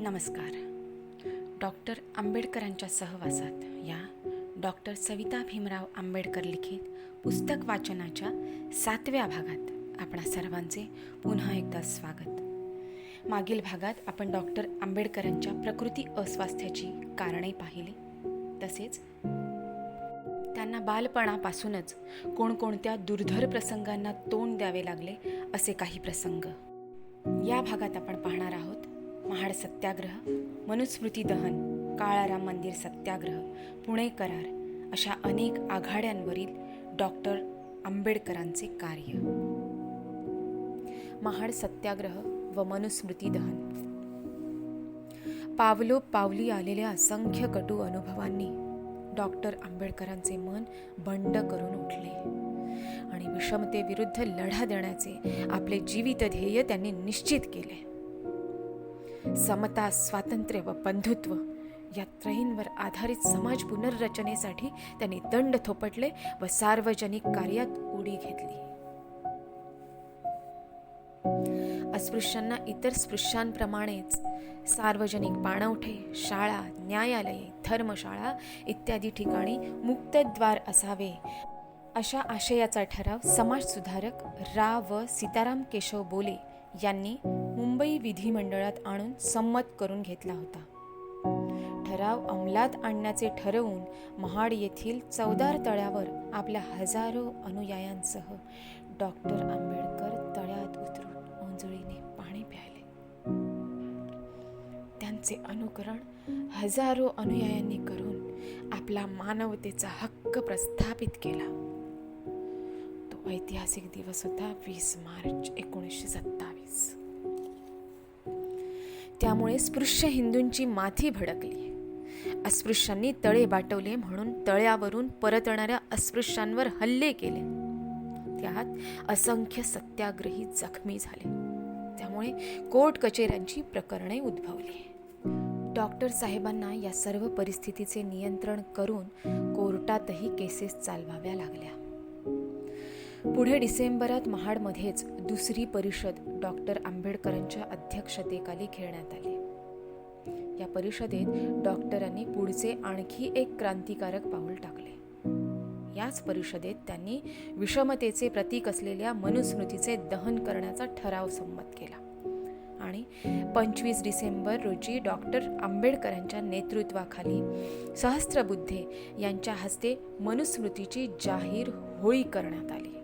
नमस्कार. डॉक्टर आंबेडकरांच्या सहवासात या डॉक्टर सविता भीमराव आंबेडकर लिखित पुस्तक वाचनाच्या 7व्या भागात आपणा सर्वांचे पुन्हा एकदा स्वागत. मागील भागात आपण डॉक्टर आंबेडकरांच्या प्रकृती अस्वास्थ्याची कारणे पाहिली, तसेच त्यांना बालपणापासूनच कोणकोणत्या दुर्धर प्रसंगांना तोंड द्यावे लागले असे काही प्रसंग. या भागात आपण पाहणार आहोत महाड सत्याग्रह, मनुस्मृती दहन, काळाराम मंदिर सत्याग्रह, पुणे करार अशा अनेक आघाड्यांवरील डॉक्टर आंबेडकरांचे कार्य. महाड सत्याग्रह व मनुस्मृती दहन. पावलोपावली आलेल्या असंख्य कटू अनुभवांनी डॉक्टर आंबेडकरांचे मन बंड करून उठले आणि विषमतेविरुद्ध लढा देण्याचे आपले जीवित ध्येय त्यांनी निश्चित केले. समता, स्वातंत्र्य व बंधुत्व या त्रयींवर आधारित समाज पुनर्रचनेसाठी त्यांनी दंड थोपटले व सार्वजनिक कार्यात उडी घेतली. अस्पृश्यांना इतर स्पृश्यांप्रमाणेच सार्वजनिक पाणवठे, शाळा, न्यायालये, धर्मशाळा इत्यादी ठिकाणी मुक्तद्वार असावे अशा आशयाचा ठराव समाजसुधारक रा व सीताराम केशव बोले यांनी मुंबई विधिमंडळात आणून संमत करून घेतला होता. ठराव अंमलात आणण्याचे ठरवून महाड येथील चवदार तळ्यावर आपल्या हजारो अनुयायांसह डॉक्टर आंबेडकर तळ्यात उतरून ओंजळीने पाणी प्यायले. त्यांचे अनुकरण हजारो अनुयायांनी करून आपला मानवतेचा हक्क प्रस्थापित केला. तो ऐतिहासिक दिवस होता 20 मार्च 1927. त्यामुळे स्पृश्य हिंदूंची माथी भडकली. अस्पृश्यांनी तळे बाटवले म्हणून तळ्यावरून परतणाऱ्या अस्पृश्यांवर हल्ले केले. त्यात असंख्य सत्याग्रही जखमी झाले. त्यामुळे कोर्ट कचेऱ्यांची प्रकरणे उद्भवली. डॉक्टर साहेबांना या सर्व परिस्थितीचे नियंत्रण करून कोर्टातही केसेस चालवाव्या लागल्या. पुढे डिसेंबरात महाडमध्येच दुसरी परिषद डॉक्टर आंबेडकरांच्या अध्यक्षतेखाली घेण्यात आली. या परिषदेत डॉक्टरांनी पुढचे आणखी एक क्रांतिकारक पाऊल टाकले. याच परिषदेत त्यांनी विषमतेचे प्रतीक असलेल्या मनुस्मृतीचे दहन करण्याचा ठराव संमत केला आणि 25 डिसेंबर रोजी डॉक्टर आंबेडकरांच्या नेतृत्वाखाली सहस्त्रबुद्धे यांच्या हस्ते मनुस्मृतीची जाहीर होळी करण्यात आली.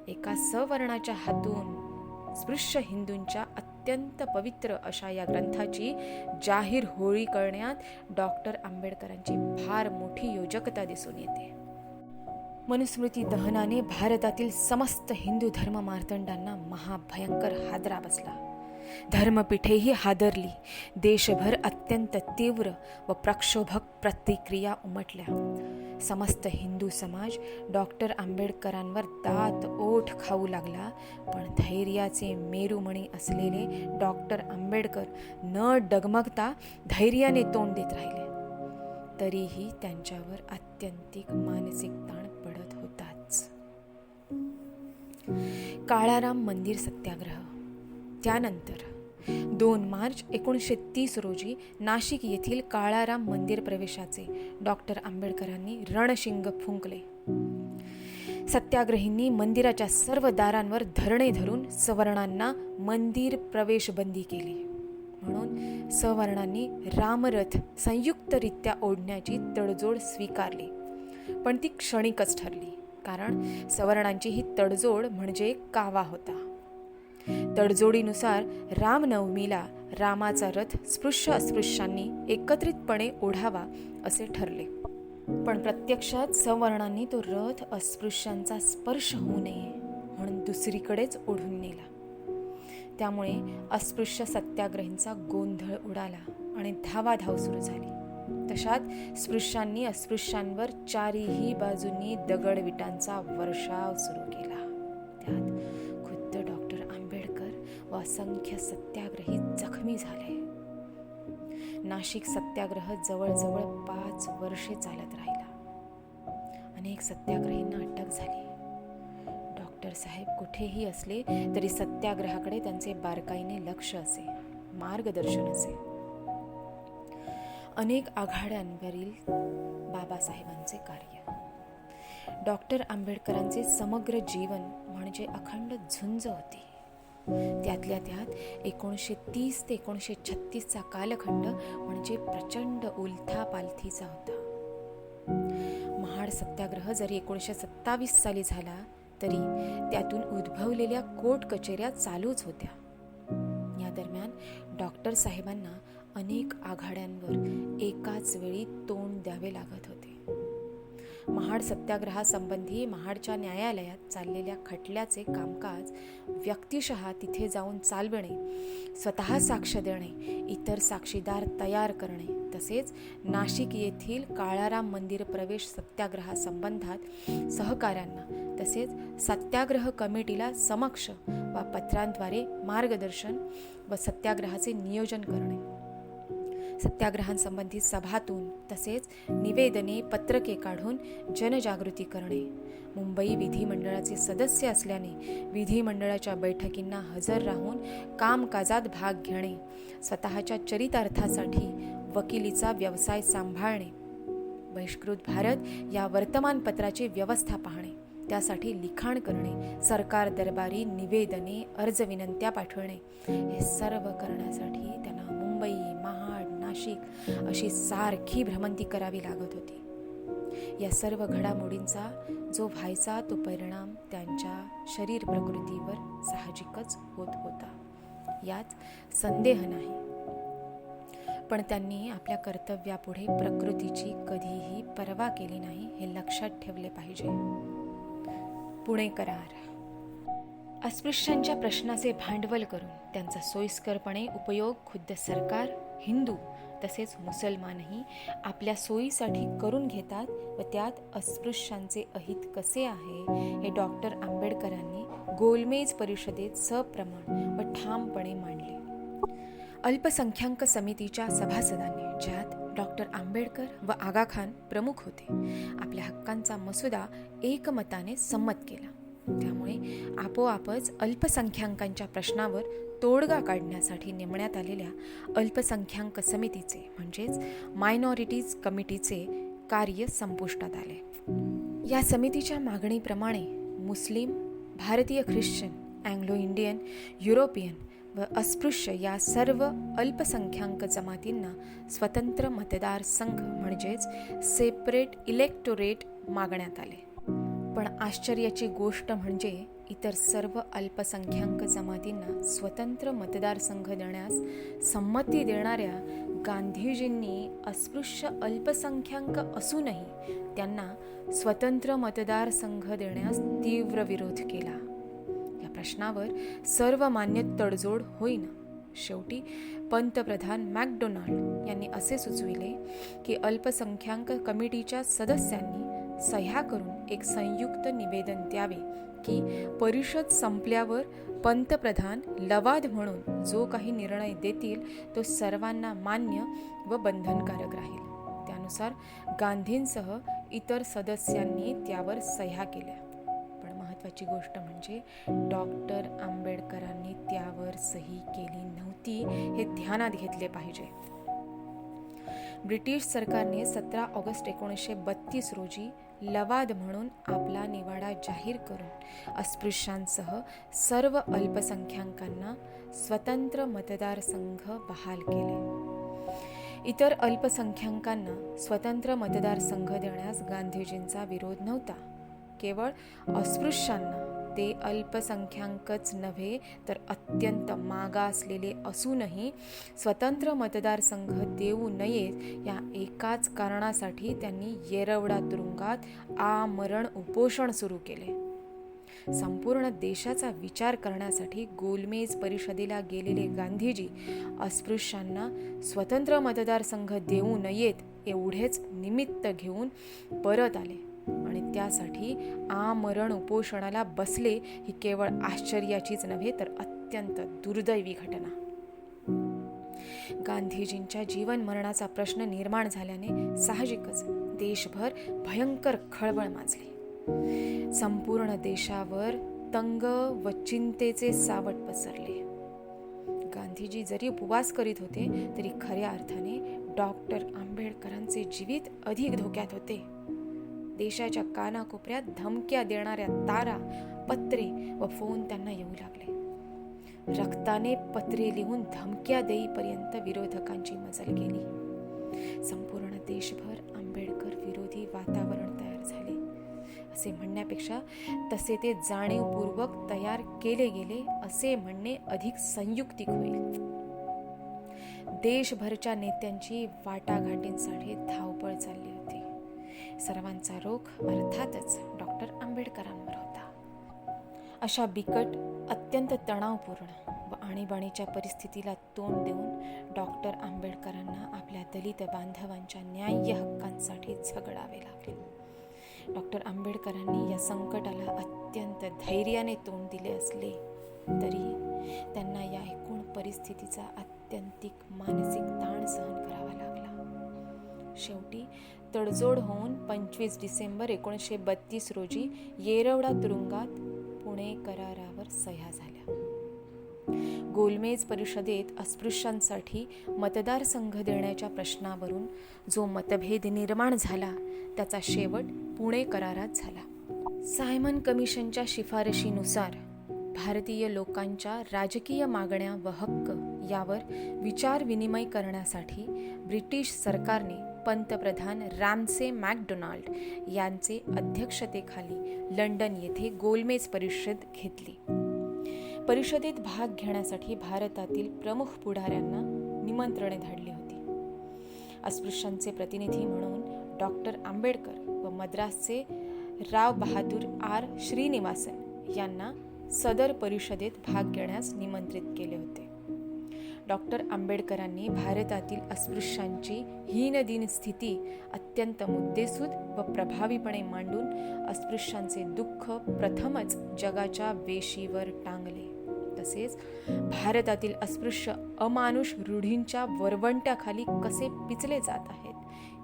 एका सवर्णाच्या हातून स्पृश्य हिंदूंच्या अत्यंत पवित्र अशा या ग्रंथाची जाहीर होळी करण्यात डॉक्टर आंबेडकरांची फार मोठी योजकता दिसून येते. मनुस्मृती दहनाने भारतातील समस्त हिंदू धर्म मार्तंडांना महाभयंकर हादरा बसला. धर्मपीठेही हादरली. देशभर अत्यंत तीव्र व प्रक्षोभक प्रतिक्रिया उमटल्या. समस्त हिंदू समाज डॉक्टर आंबेडकरांवर दात ओठ खाऊ लागला. पण धैर्याचे मेरुमणी असलेले डॉक्टर आंबेडकर न डगमगता धैर्याने तोंड देत राहिले. तरीही त्यांच्यावर आत्यंतिक मानसिक ताण पडत होताच. काळाराम मंदिर सत्याग्रह. त्यानंतर 2 मार्च 1930 रोजी नाशिक येथील काळाराम मंदिर प्रवेशाचे डॉक्टर आंबेडकरांनी रणशिंग फुंकले. सत्याग्रहींनी मंदिराच्या सर्व दारांवर धरणे धरून सवर्णांना मंदिर प्रवेश बंदी केली. म्हणून सवर्णांनी रामरथ संयुक्तरित्या ओढण्याची तडजोड स्वीकारली. पण ती क्षणिकच ठरली, कारण सवर्णांची ही तडजोड म्हणजे कावा होता. तडजोडीनुसार रामनवमीला रामाचा रथ स्पृश्य अस्पृश्यांनी एकत्रितपणे ओढावा असे ठरले. पण प्रत्यक्षात सवर्णांनी तो रथ अस्पृश्यांचा स्पर्श होऊ नये म्हणून दुसरीकडेच ओढून नेला. त्यामुळे अस्पृश्य सत्याग्रहींचा गोंधळ उडाला आणि धावाधाव सुरू झाली. तशात स्पृश्यांनी अस्पृश्यांवर चारीही बाजूंनी दगडविटांचा वर्षाव सुरू केला. त्यात खुद्द डॉक्टर आंबेडकर व असंख्य सत्याग्रही जखमी झाले. नाशिक सत्याग्रह जवळजवळ 5 वर्षे चालत राहिला. अनेक सत्याग्रहींना अटक झाली. डॉक्टर साहेब कुठेही असले तरी सत्याग्रहाकडे त्यांचे बारकाईने लक्ष असे, मार्गदर्शन असे. अनेक आघाड्यांवरील बाबासाहेबांचे कार्य. डॉक्टर आंबेडकरांचे समग्र जीवन म्हणजे अखंड झुंज होती. त्यातल्या त्यात 1930 ते 1936चा कालखंड म्हणजे प्रचंड उलथापालथीचा होता. महाड सत्याग्रह जरी 1927 साली झाला तरी त्यातून उद्भवलेल्या कोर्ट कचेऱ्या चालूच होत्या. या दरम्यान डॉक्टर साहेबांना अनेक आघाड्यांवर एकाच वेळी तोंड द्यावे लागत होते. महाड सत्याग्रहासंबंधी महाडच्या न्यायालयात चाललेल्या खटल्याचे कामकाज व्यक्तिशः तिथे जाऊन चालवणे, स्वतः साक्ष देणे, इतर साक्षीदार तयार करणे, तसेच नाशिक येथील काळाराम मंदिर प्रवेश सत्याग्रहासंबंधात सहकाऱ्यांना तसेच सत्याग्रह कमिटीला समक्ष वा पत्रांद्वारे मार्गदर्शन व सत्याग्रहाचे नियोजन करणे, सत्याग्रहांसंबंधी सभातून तसेच निवेदने पत्रके काढून जनजागृती करणे, मुंबई विधिमंडळाचे सदस्य असल्याने विधिमंडळाच्या बैठकींना हजर राहून कामकाजात भाग घेणे, स्वतःच्या चरितार्थासाठी वकिलीचा व्यवसाय सांभाळणे, बहिष्कृत भारत या वर्तमानपत्राची व्यवस्था पाहणे, त्यासाठी लिखाण करणे, सरकार दरबारी निवेदने अर्ज विनंत्या पाठवणे, हे सर्व करण्यासाठी त्यांना मुंबई, महाड, नाशिक अशी सारखी भ्रमंती करावी लागत होती. या सर्व घडामोडींचा जो व्हायचा तो परिणाम त्यांच्या शरीर प्रकृतीवर साहजिकच होत होता, यात संदेह नाही. पण त्यांनी आपल्या कर्तव्यापुढे प्रकृतीची कधीही पर्वा केली नाही, हे लक्षात ठेवले पाहिजे. पुणे करार. अस्पृश्यांच्या प्रश्नाचे भांडवल करून त्यांचा सोयीस्करपणे उपयोग खुद्द सरकार, हिंदू तसेच मुसलमानही आपल्या सोयीसाठी करून घेतात व त्यात अस्पृश्यांचे अहित कसे आहे हे डॉक्टर आंबेडकरांनी गोलमेज परिषदेत सप्रमाण व ठामपणे मांडले. अल्पसंख्याक समितीच्या सभासदांनी, ज्यात डॉक्टर आंबेडकर व आगाखान प्रमुख होते, आपल्या हक्कांचा मसुदा एकमताने संमत केला. त्यामुळे आपोआपच अल्पसंख्याकांच्या प्रश्नावर तोडगा काढण्यासाठी नेमण्यात आलेल्या अल्पसंख्याक समितीचे म्हणजेच मायनॉरिटीज कमिटीचे कार्य संपुष्टात आले. या समितीच्या मागणीप्रमाणे मुस्लिम, भारतीय ख्रिश्चन, अँग्लो इंडियन, युरोपियन व अस्पृश्य या सर्व अल्पसंख्याक जमातींना स्वतंत्र मतदारसंघ म्हणजेच सेपरेट इलेक्टोरेट मागण्यात आले. पण आश्चर्याची गोष्ट म्हणजे इतर सर्व अल्पसंख्याक जमातींना स्वतंत्र मतदारसंघ देण्यास संमती देणाऱ्या गांधीजींनी अस्पृश्य अल्पसंख्याक असूनही त्यांना स्वतंत्र मतदारसंघ देण्यास तीव्र विरोध केला. या प्रश्नावर सर्वमान्य तडजोड होईना. शेवटी पंतप्रधान मॅकडोनाल्ड यांनी असे सुचविले की अल्पसंख्याक कमिटीच्या सदस्यांनी सह्या करून एक संयुक्त निवेदन द्यावे की परिषद संपल्यावर पंतप्रधान लवाद म्हणून जो काही निर्णय देतील तो सर्वांना मान्य व बंधनकारक राहील. त्यानुसार गांधींसह इतर सदस्यांनी त्यावर सह्या केल्या. पण महत्त्वाची गोष्ट म्हणजे डॉक्टर आंबेडकरांनी त्यावर सही केली नव्हती, हे ध्यानात घेतले पाहिजे. ब्रिटिश सरकारने 17 ऑगस्ट 1932 रोजी लवाद म्हणून आपला निवाडा जाहीर करून अस्पृश्यांसह सर्व अल्पसंख्याकांना स्वतंत्र मतदारसंघ बहाल केले. इतर अल्पसंख्याकांना स्वतंत्र मतदारसंघ देण्यास गांधीजींचा विरोध नव्हता. केवळ अस्पृश्यांना, ते अल्पसंख्याकच नव्हे तर अत्यंत मागासलेले असूनही स्वतंत्र मतदारसंघ देऊ नयेत या एकाच कारणासाठी त्यांनी येरवडा तुरुंगात आमरण उपोषण सुरू केले. संपूर्ण देशाचा विचार करण्यासाठी गोलमेज परिषदेला गेलेले गांधीजी अस्पृश्यांना स्वतंत्र मतदारसंघ देऊ नयेत एवढेच निमित्त घेऊन परत आले आणि त्यासाठी आमरण उपोषणाला बसले. ही केवळ आश्चर्याचीच नव्हे तर अत्यंत दुर्दैवी घटना. गांधीजींच्या जीवन मरणाचा प्रश्न निर्माण झाल्याने साहजिकच देशभर भयंकर खळबळ माजली. संपूर्ण देशावर तंग व चिंतेचे सावट पसरले. गांधीजी जरी उपवास करीत होते तरी खऱ्या अर्थाने डॉक्टर आंबेडकरांचे जीवित अधिक धोक्यात होते. देशाच्या कानाकोपऱ्यात धमक्या देणाऱ्या तारा, पत्रे व फोन त्यांना येऊ लागले. रक्ताने पत्रे लिहून धमक्या देईपर्यंत विरोधकांची मजल गेली. संपूर्ण देशभर आंबेडकर विरोधी वातावरण तयार झाले असे म्हणण्यापेक्षा तसे ते जाणीवपूर्वक तयार केले गेले असे म्हणणे अधिक संयुक्तिक होईल. देशभरच्या नेत्यांची वाटाघाटींसाठी धावपळ चालली होती. सर्वांचा रोख अर्थातच डॉक्टर आंबेडकरांवर होता. अशा बिकट, अत्यंत तणावपूर्ण व आणीबाणीच्या परिस्थितीला तोंड देऊन डॉक्टर आंबेडकरांना आपल्या दलित बांधवांच्या न्याय्य हक्कांसाठी झगडावे लागले. डॉक्टर आंबेडकरांनी या संकटाला अत्यंत धैर्याने तोंड दिले असले तरी त्यांना या एकूण परिस्थितीचा आत्यंतिक मानसिक ताण सहन करावा लागला. शेवटी तडजोड होऊन 25 डिसेंबर 1932 रोजी येरवडा तुरुंगात पुणे करारावर सह्या झाल्या. गोलमेज परिषदेत अस्पृश्यांसाठी मतदारसंघ देण्याच्या प्रश्नावरून जो मतभेद निर्माण झाला त्याचा शेवट पुणे करारात झाला. सायमन कमिशनच्या शिफारशीनुसार भारतीय लोकांच्या राजकीय मागण्या व हक्क यावर विचार विनिमय करण्यासाठी ब्रिटिश सरकारने पंतप्रधान रॅमसे मॅकडोनाल्ड यांचे अध्यक्षतेखाली लंडन येथे गोलमेज परिषद घेतली. परिषदेत भाग घेण्यासाठी भारतातील प्रमुख पुढाऱ्यांना निमंत्रणे धाडली होती. अस्पृश्यांचे प्रतिनिधी म्हणून डॉक्टर आंबेडकर व मद्रासचे राव बहादूर आर श्रीनिवासन यांना सदर परिषदेत भाग घेण्यास निमंत्रित केले होते. डॉक्टर आंबेडकरांनी भारतातील अस्पृश्यांची हीनदीन स्थिती अत्यंत मुद्देसूद व प्रभावीपणे मांडून अस्पृश्यांचे दुःख प्रथमच जगाच्या वेशीवर टांगले. तसेच भारतातील अस्पृश्य अमानुष रूढींच्या वरवंट्याखाली कसे पिचले जात आहेत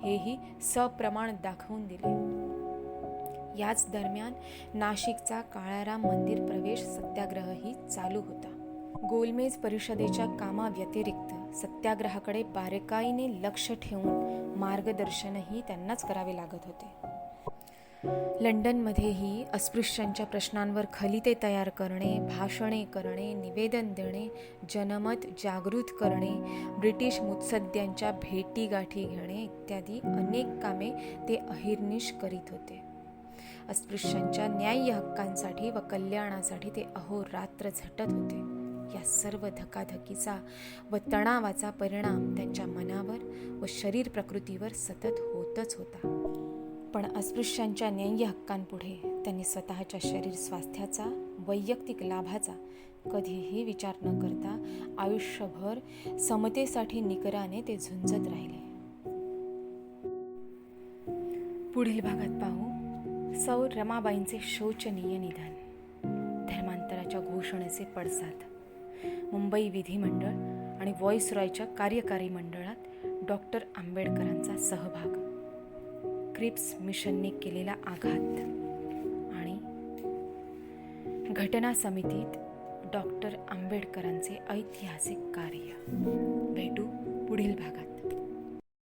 हेही सप्रमाण दाखवून दिले. याच दरम्यान नाशिकचा काळाराम मंदिर प्रवेश सत्याग्रहही चालू होता. गोलमेज परिषदेच्या कामाव्यतिरिक्त सत्याग्रहाकडे बारकाईने लक्ष ठेवून मार्गदर्शनही त्यांनाच करावे लागत होते. लंडनमध्येही अस्पृश्यांच्या प्रश्नांवर खलिते तयार करणे, भाषणे करणे, निवेदन देणे, जनमत जागृत करणे, ब्रिटिश मुत्सद्यांच्या भेटीगाठी घेणे इत्यादी अनेक कामे ते अहिर्निश करीत होते. अस्पृश्यांच्या न्याय्य हक्कांसाठी व कल्याणासाठी ते अहोरात्र झटत होते. या सर्व धकाधकीचा व तणावाचा परिणाम त्यांच्या मनावर व शरीर प्रकृतीवर सतत होतच होता. पण अस्पृश्यांच्या न्याय्य हक्कांपुढे त्यांनी स्वतःच्या शरीर स्वास्थ्याचा, वैयक्तिक लाभाचा कधीही विचार न करता आयुष्यभर समतेसाठी निकराने ते झुंजत राहिले. पुढील भागात पाहू सौ रमाबाईंचे शोचनीय निधन, धर्मांतराच्या घोषणेचे पडसाद, मुंबई विधिमंडळ आणि व्हॉइसरॉयच्या कार्यकारी मंडळात डॉक्टर आंबेडकरांचा सहभाग, क्रिप्स मिशनने केलेला आघात आणि घटना समितीत डॉक्टर आंबेडकरांचे ऐतिहासिक कार्य. भेटू पुढील भागात.